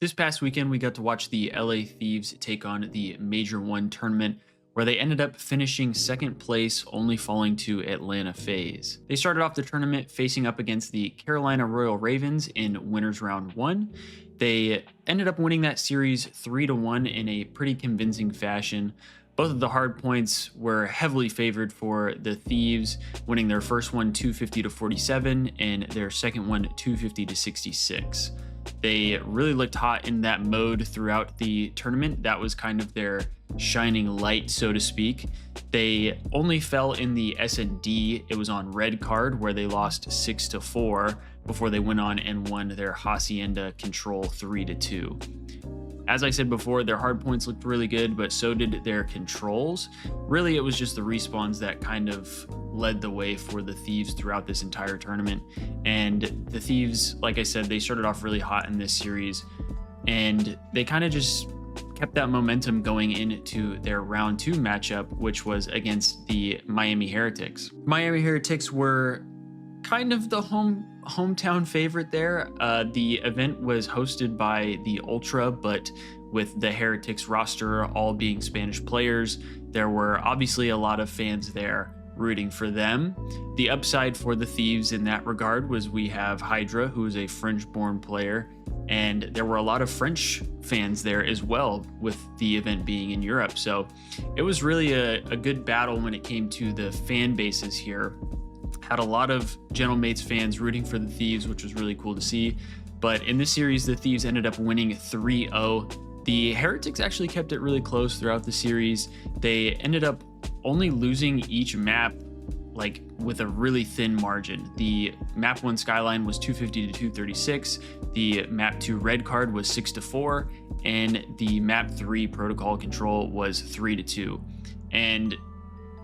This past weekend, we got to watch the LA Thieves take on the Major 1 tournament, where they ended up finishing second place, only falling to Atlanta Faze. They started off the tournament facing up against the Carolina Royal Ravens in winners round 1. They ended up winning that series 3-1 in a pretty convincing fashion. Both of the hard points were heavily favored for the Thieves, winning their first one 250 to 47 and their second one 250 to 66. They really looked hot in that mode throughout the tournament. That was kind of their shining light, so to speak. They only fell in the S&D. It was on red card where they lost 6-4 before they went on and won their Hacienda Control 3-2. As I said before, their hard points looked really good, but so did their controls. Really, it was just the respawns that kind of led the way for the Thieves throughout this entire tournament. And the Thieves, like I said, they started off really hot in this series, and they kind of just kept that momentum going into their round 2 matchup, which was against the Miami Heretics. Miami Heretics were kind of the hometown favorite there. The event was hosted by the Ultra, but with the Heretics roster all being Spanish players, there were obviously a lot of fans there rooting for them. The upside for the Thieves in that regard was we have Hydra, who is a French-born player, and there were a lot of French fans there as well, with the event being in Europe. So it was really a good battle when it came to the fan bases here. Had a lot of Gentlemates fans rooting for the Thieves, which was really cool to see. But in this series, the Thieves ended up winning 3-0. The Heretics actually kept it really close throughout the series. They ended up only losing each map like with a really thin margin. The map 1 skyline was 250 to 236. The map 2 red card was 6-4, and the map 3 protocol control was 3-2. And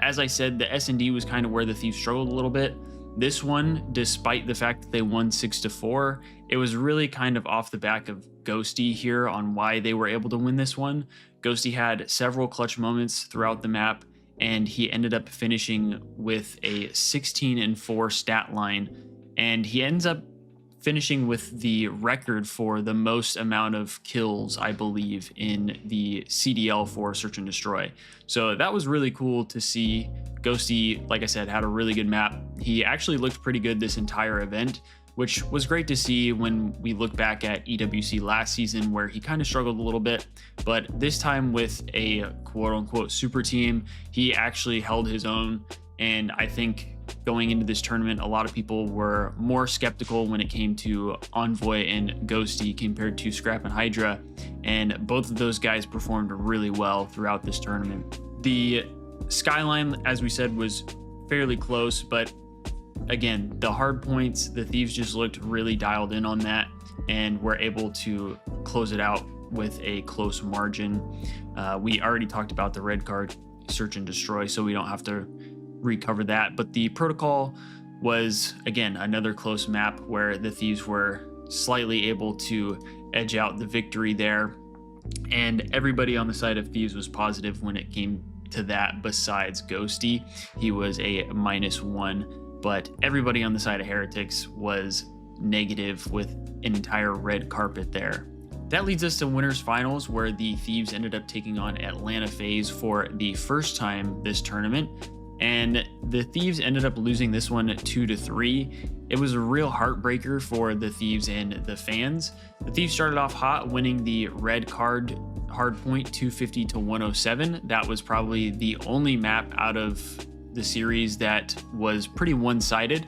as I said, the S&D was kind of where the Thieves struggled a little bit. This one, despite the fact that they won 6-4, it was really kind of off the back of Ghosty here on why they were able to win this one. Ghosty had several clutch moments throughout the map, and he ended up finishing with a 16-4 stat line, and he ends up finishing with the record for the most amount of kills, I believe, in the CDL for Search and Destroy. So that was really cool to see. Ghosty, like I said, had a really good map. He actually looked pretty good this entire event, which was great to see when we look back at EWC last season, where he kind of struggled a little bit. But this time with a quote-unquote super team, he actually held his own. And I think going into this tournament, a lot of people were more skeptical when it came to Envoy and Ghosty compared to Scrap and Hydra, and both of those guys performed really well throughout this tournament. The skyline, as we said, was fairly close, but again, the hard points, the Thieves just looked really dialed in on that and were able to close it out with a close margin. We already talked about the red card, Search and Destroy, so we don't have to recover that. But the protocol was, again, another close map where the Thieves were slightly able to edge out the victory there. And everybody on the side of Thieves was positive when it came to that, besides Ghosty. He was a -1, but everybody on the side of Heretics was negative with an entire red carpet there. That leads us to winners finals, where the Thieves ended up taking on Atlanta Faze for the first time this tournament. And the Thieves ended up losing this one 2-3. It was a real heartbreaker for the Thieves and the fans. The Thieves started off hot, winning the red card hardpoint 250 to 107. That was probably the only map out of the series that was pretty one-sided.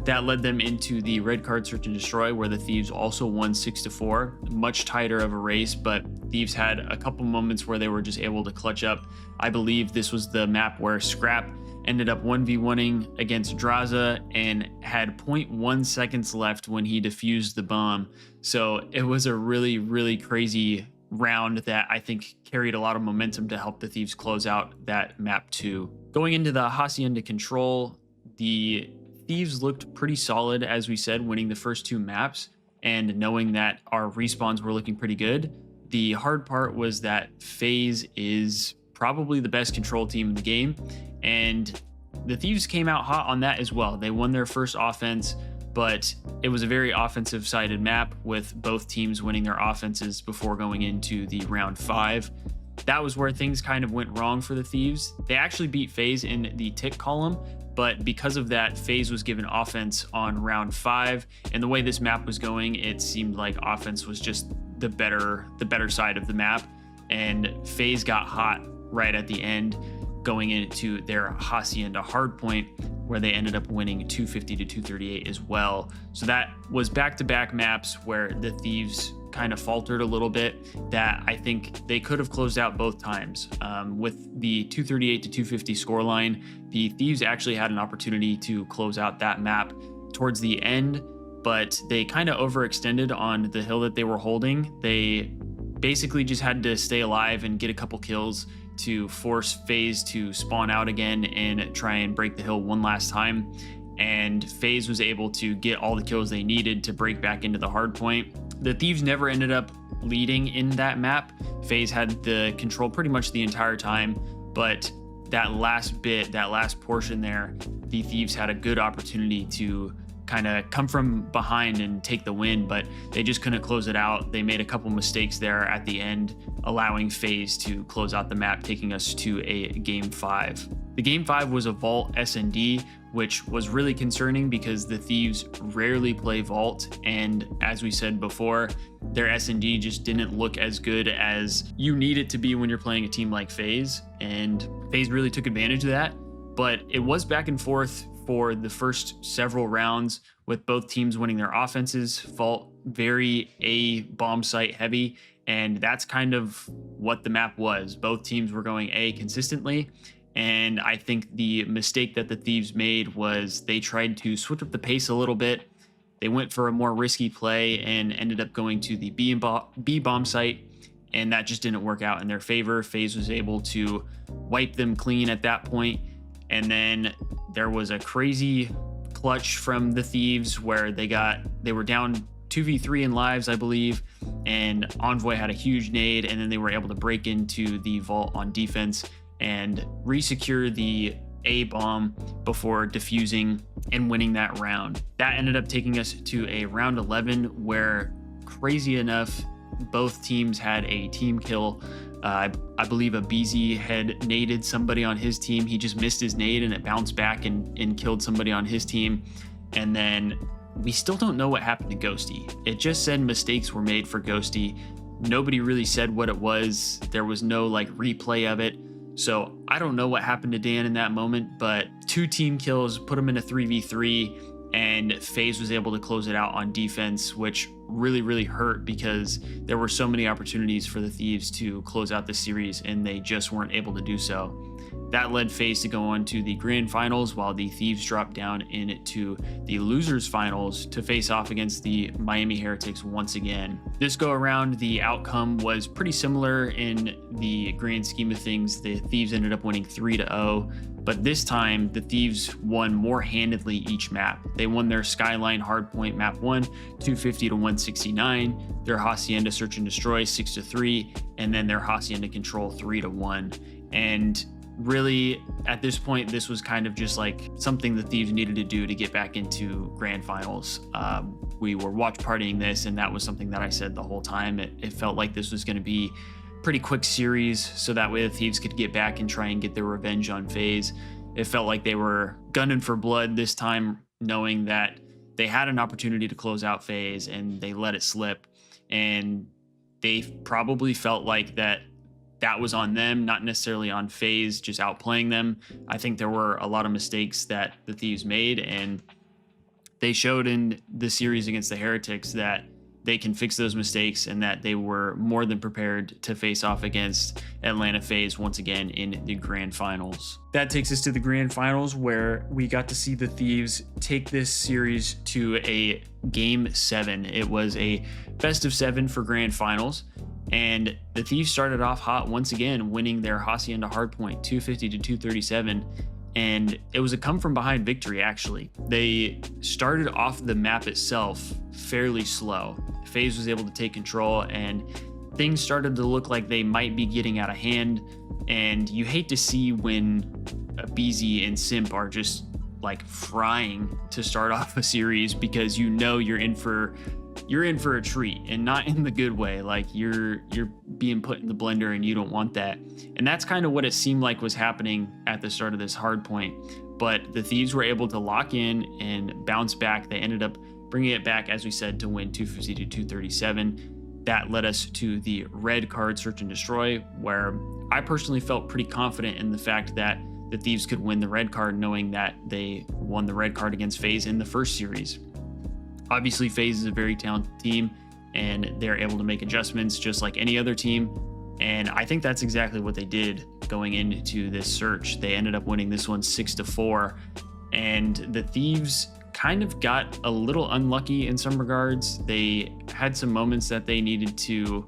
That led them into the red card Search and Destroy, where the Thieves also won 6-4. Much tighter of a race, but Thieves had a couple moments where they were just able to clutch up. I believe this was the map where Scrap ended up 1v1ing against Draza and had 0.1 seconds left when he defused the bomb. So it was a really, really crazy round that I think carried a lot of momentum to help the Thieves close out that map 2. Going into the Hacienda Control, the Thieves looked pretty solid, as we said, winning the first 2 maps, and knowing that our respawns were looking pretty good. The hard part was that Faze is probably the best control team in the game, and the Thieves came out hot on that as well. They won their first offense, but it was a very offensive sided map with both teams winning their offenses before going into the round 5. That was where things kind of went wrong for the Thieves. They actually beat Faze in the tick column, but because of that, Faze was given offense on round 5, and the way this map was going, it seemed like offense was just the better side of the map, and Faze got hot right at the end, going into their Hacienda hardpoint, where they ended up winning 250 to 238 as well. So that was back-to-back maps where the Thieves kind of faltered a little bit, that I think they could have closed out both times. With the 238 to 250 scoreline, the Thieves actually had an opportunity to close out that map towards the end, but they kind of overextended on the hill that they were holding. They basically just had to stay alive and get a couple kills to force Faze to spawn out again and try and break the hill one last time. And Faze was able to get all the kills they needed to break back into the hard point. The Thieves never ended up leading in that map. Faze had the control pretty much the entire time, but that last portion there, the Thieves had a good opportunity to kind of come from behind and take the win, but they just couldn't close it out. They made a couple mistakes there at the end, allowing Faze to close out the map, taking us to a game 5. The game 5 was a Vault S&D, which was really concerning because the Thieves rarely play Vault, and as we said before, their S&D just didn't look as good as you need it to be when you're playing a team like Faze, and Faze really took advantage of that. But it was back and forth for the first several rounds, with both teams winning their offenses. Vault very A bomb site heavy, and that's kind of what the map was. Both teams were going A consistently, and I think the mistake that the Thieves made was they tried to switch up the pace a little bit. They went for a more risky play and ended up going to the B bomb site, and that just didn't work out in their favor. Faze was able to wipe them clean at that point, and then there was a crazy clutch from the Thieves where they were down 2v3 in lives, I believe, and Envoy had a huge nade, and then they were able to break into the Vault on defense and resecure the A bomb before defusing and winning that round. That ended up taking us to a round 11 where, crazy enough, both teams had a team kill. I believe a BZ had naded somebody on his team. He just missed his nade and it bounced back and killed somebody on his team. And then we still don't know what happened to Ghosty. It just said mistakes were made for Ghosty. Nobody really said what it was. There was no like replay of it. So I don't know what happened to Dan in that moment, but 2 team kills put him in a 3v3, and Faze was able to close it out on defense, which really hurt because there were so many opportunities for the Thieves to close out the series and they just weren't able to do so. That led Faze to go on to the grand finals, while the Thieves dropped down into the losers finals to face off against the Miami Heretics once again. This go around, the outcome was pretty similar in the grand scheme of things. The Thieves ended up winning 3-0, but this time the Thieves won more handedly each map. They won their Skyline Hardpoint map 1, 250 to 169, their Hacienda Search and Destroy 6-3, and then their Hacienda Control 3-1. And really, at this point, this was kind of just like something the Thieves needed to do to get back into grand finals. We were watch partying this, and that was something that I said the whole time. It felt like this was going to be a pretty quick series, so that way the Thieves could get back and try and get their revenge on Faze. It felt like they were gunning for blood this time, knowing that they had an opportunity to close out Faze and they let it slip. And they probably felt like that was on them, not necessarily on Faze just outplaying them. I think there were a lot of mistakes that the Thieves made, and they showed in the series against the Heretics that they can fix those mistakes and that they were more than prepared to face off against Atlanta Faze once again in the grand finals. That takes us to the grand finals, where we got to see the Thieves take this series to a game 7. It was a best of 7 for grand finals, and the Thieves started off hot once again, winning their Hacienda Hardpoint 250 to 237. And it was a come from behind victory, actually. They started off the map itself fairly slow. Faze was able to take control, and things started to look like they might be getting out of hand. And you hate to see when a BZ and Simp are just like frying to start off a series, because you know you're in for a treat, and not in the good way. Like you're being put in the blender and you don't want that. And that's kind of what it seemed like was happening at the start of this hard point. But the Thieves were able to lock in and bounce back. They ended up bringing it back, as we said, to win 250 to 237. That led us to the red card search and destroy, where I personally felt pretty confident in the fact that the Thieves could win the red card, knowing that they won the red card against Faze in the first series. Obviously, Faze is a very talented team, and they're able to make adjustments just like any other team. And I think that's exactly what they did going into this search. They ended up winning this one 6-4, and the Thieves kind of got a little unlucky in some regards. They had some moments that they needed to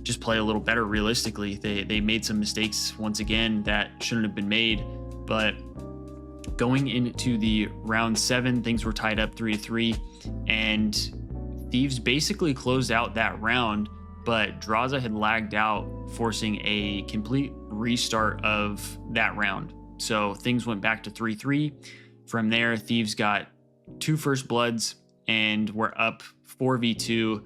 just play a little better realistically. They made some mistakes once again that shouldn't have been made. But going into the round 7, things were tied up 3-3, and Thieves basically closed out that round, but Draza had lagged out, forcing a complete restart of that round. So things went back to 3-3. From there, Thieves got 2 first bloods and were up 4v2.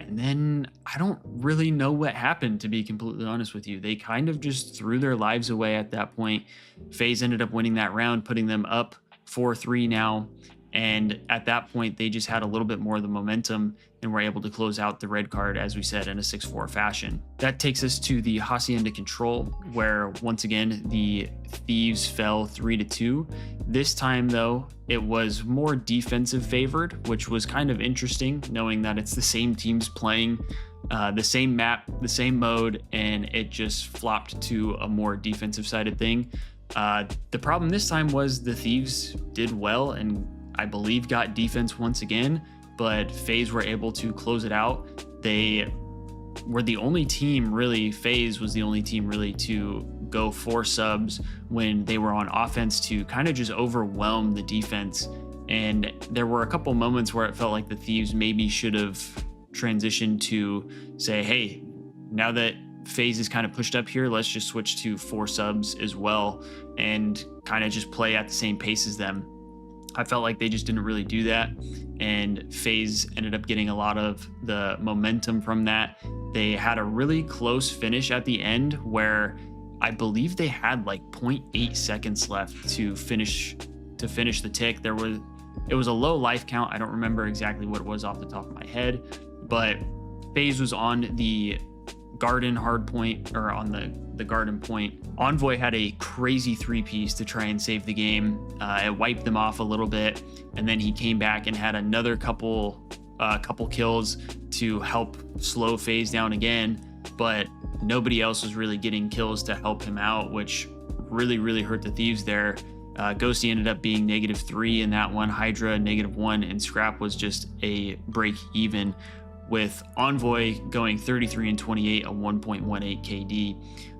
And then I don't really know what happened, to be completely honest with you. They kind of just threw their lives away at that point. Faze ended up winning that round, putting them up 4-3 now. And at that point, they just had a little bit more of the momentum and were able to close out the red card, as we said, in a 6-4 fashion. That takes us to the Hacienda Control, where once again, the Thieves fell 3-2. This time, though, it was more defensive favored, which was kind of interesting, knowing that it's the same teams playing the same map, the same mode, and it just flopped to a more defensive sided thing. The problem this time was the Thieves did well and I believe got defense once again, but Faze were able to close it out. They were the only team really, Faze was the only team really to go 4 subs when they were on offense to kind of just overwhelm the defense. And there were a couple moments where it felt like the Thieves maybe should have transitioned to say, hey, now that Faze is kind of pushed up here, let's just switch to 4 subs as well and kind of just play at the same pace as them. I felt like they just didn't really do that, and Faze ended up getting a lot of the momentum from that. They had a really close finish at the end where I believe they had like 0.8 seconds left to finish the tick. It was a low life count. I don't remember exactly what it was off the top of my head, but Faze was on the garden hard point, or on the garden point. Envoy had a crazy 3-piece to try and save the game. It wiped them off a little bit, and then he came back and had another couple kills to help slow Faze down again, but nobody else was really getting kills to help him out, which really hurt the Thieves there. Ghosty ended up being -3 in that one, Hydra -1, and Scrap was just a break even, with Envoy going 33 and 28, a 1.18 KD.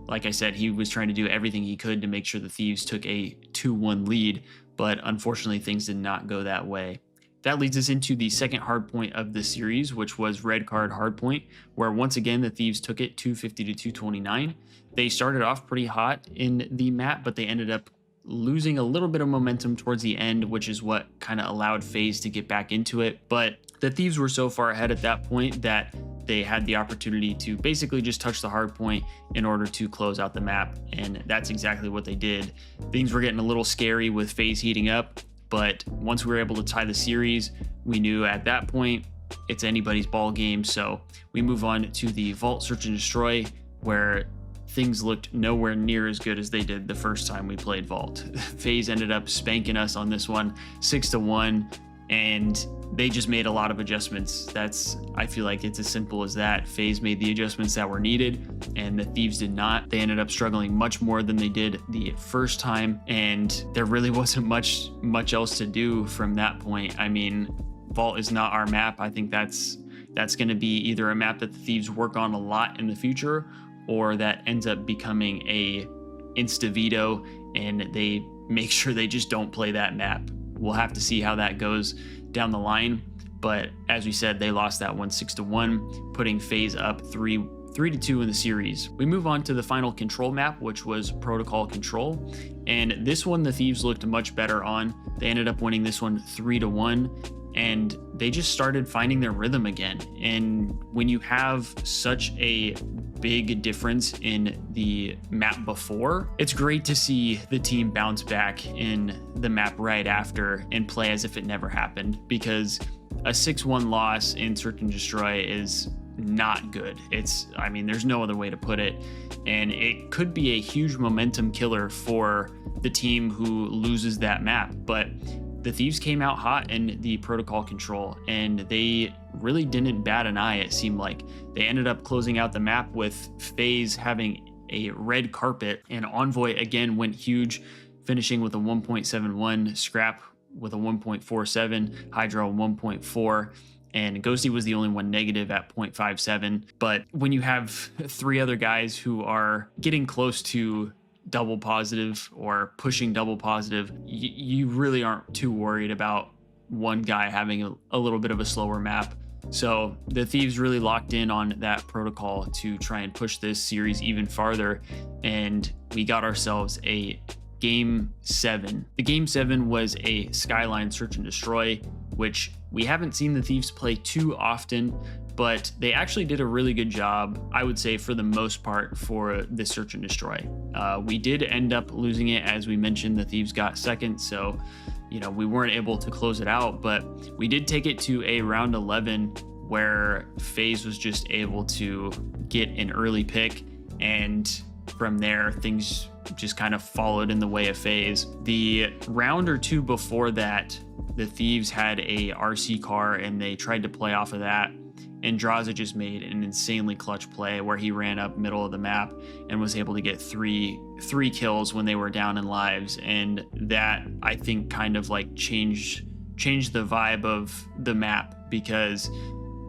Like I said, he was trying to do everything he could to make sure the Thieves took a 2-1 lead, but unfortunately things did not go that way. That leads us into the second hardpoint of the series, which was red card hardpoint, where once again the Thieves took it 250 to 229. They started off pretty hot in the map, but they ended up losing a little bit of momentum towards the end, which is what kind of allowed Faze to get back into it. But the Thieves were so far ahead at that point that they had the opportunity to basically just touch the hard point in order to close out the map, and that's exactly what they did. Things were getting a little scary with Faze heating up, but once we were able to tie the series, we knew at that point it's anybody's ball game. So we move on to the Vault Search and Destroy, where things looked nowhere near as good as they did the first time we played Vault. Faze ended up spanking us on this one 6-1, and they just made a lot of adjustments. I feel like it's as simple as that. Faze made the adjustments that were needed, and the Thieves did not. They ended up struggling much more than they did the first time, and there really wasn't much else to do from that point. I mean, Vault is not our map. I think that's going to be either a map that the Thieves work on a lot in the future, or that ends up becoming a insta veto and they make sure they just don't play that map. We'll have to see how that goes down the line. But as we said, they lost that one 6-1, putting Faze up 3 3-2 in the series. We move on to the final control map, which was Protocol Control. And this one, the Thieves looked much better on. They ended up winning this one 3-1. And they just started finding their rhythm again. And when you have such a big difference in the map before, it's great to see the team bounce back in the map right after and play as if it never happened, because a 6-1 loss in Search and Destroy is not good. I mean, there's no other way to put it. And it could be a huge momentum killer for the team who loses that map. But the Thieves came out hot in the Protocol Control, and they really didn't bat an eye, it seemed like. They ended up closing out the map with Faze having a red carpet, and Envoy again went huge, finishing with a 1.71, Scrap with a 1.47, Hydra 1.4, and Ghosty was the only one negative at 0.57. But when you have 3 other guys who are getting close to double positive or pushing double positive, you really aren't too worried about one guy having a little bit of a slower map. So the Thieves really locked in on that protocol to try and push this series even farther, and we got ourselves a Game 7. The Game 7 was a Skyline Search and Destroy, which we haven't seen the Thieves play too often, but they actually did a really good job, I would say, for the most part, for this Search and Destroy. We did end up losing it. As we mentioned, the Thieves got second, so we weren't able to close it out, but we did take it to a round 11 where Faze was just able to get an early pick, and from there things just kind of followed in the way of Faze. The round or two before that, the Thieves had a RC car and they tried to play off of that, and Draza just made an insanely clutch play where he ran up middle of the map and was able to get three kills when they were down in lives. And that, I think, kind of like changed the vibe of the map, because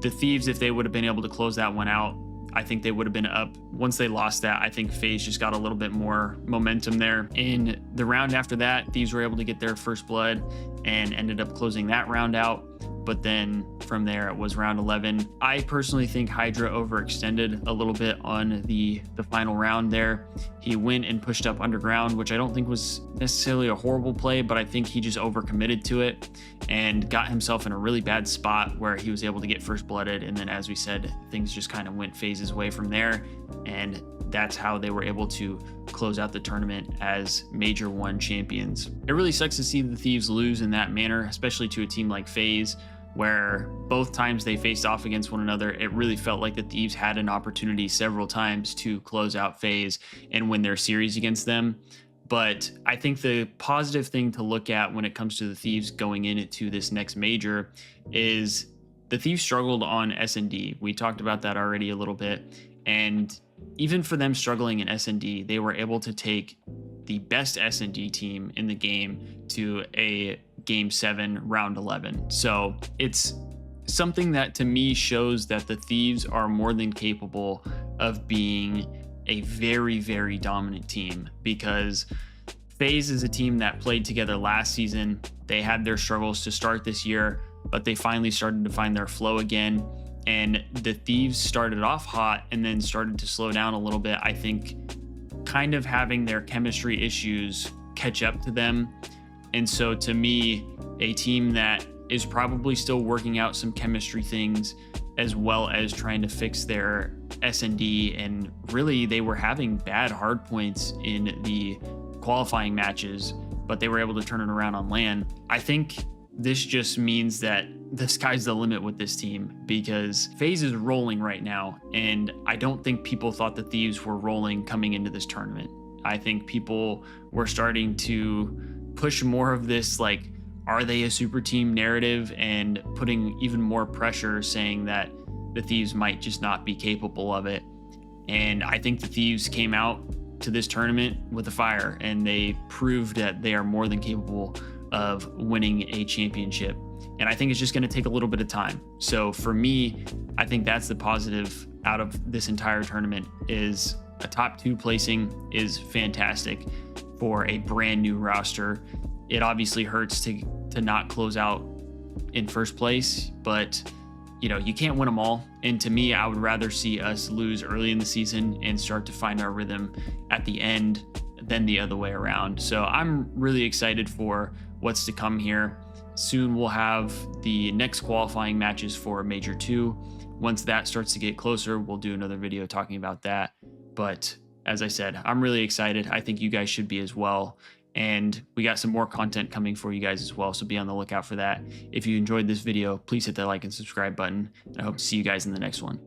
the Thieves, if they would have been able to close that one out, I think they would have been up. Once they lost that, I think Faze just got a little bit more momentum there. In the round after that, Thieves were able to get their first blood and ended up closing that round out. But then from there, it was round 11. I personally think Hydra overextended a little bit on the final round there. He went and pushed up underground, which I don't think was necessarily a horrible play, but I think he just overcommitted to it and got himself in a really bad spot where he was able to get first blooded. And then, as we said, things just kind of went Faze's way from there. And that's how they were able to close out the tournament as Major 1 champions. It really sucks to see the Thieves lose in that manner, especially to a team like Faze, where both times they faced off against one another, it really felt like the Thieves had an opportunity several times to close out Faze and win their series against them. But I think the positive thing to look at when it comes to the Thieves going into this next major is the Thieves struggled on S&D. We talked about that already a little bit. And even for them struggling in S&D, they were able to take the best S&D team in the game to a Game 7, round 11. So it's something that to me shows that the Thieves are more than capable of being a very, very dominant team, because Faze is a team that played together last season. They had their struggles to start this year, but they finally started to find their flow again. And the Thieves started off hot and then started to slow down a little bit. I think kind of having their chemistry issues catch up to them. And so to me, a team that is probably still working out some chemistry things, as well as trying to fix their S&D. And really, they were having bad hard points in the qualifying matches, but they were able to turn it around on LAN. I think this just means that the sky's the limit with this team, because Faze is rolling right now, and I don't think people thought the Thieves were rolling coming into this tournament. I think people were starting to push more of this, like, are they a super team narrative, and putting even more pressure, saying that the Thieves might just not be capable of it. And I think the Thieves came out to this tournament with a fire, and they proved that they are more than capable of winning a championship. And I think it's just going to take a little bit of time. So for me, I think that's the positive out of this entire tournament, is a top 2 placing is fantastic for a brand new roster. It obviously hurts to not close out in first place, but you can't win them all. And to me, I would rather see us lose early in the season and start to find our rhythm at the end than the other way around. So I'm really excited for what's to come here. Soon we'll have the next qualifying matches for Major 2. Once that starts to get closer, we'll do another video talking about that. But as I said, I'm really excited. I think you guys should be as well. And we got some more content coming for you guys as well, so be on the lookout for that. If you enjoyed this video, please hit that like and subscribe button. I hope to see you guys in the next one.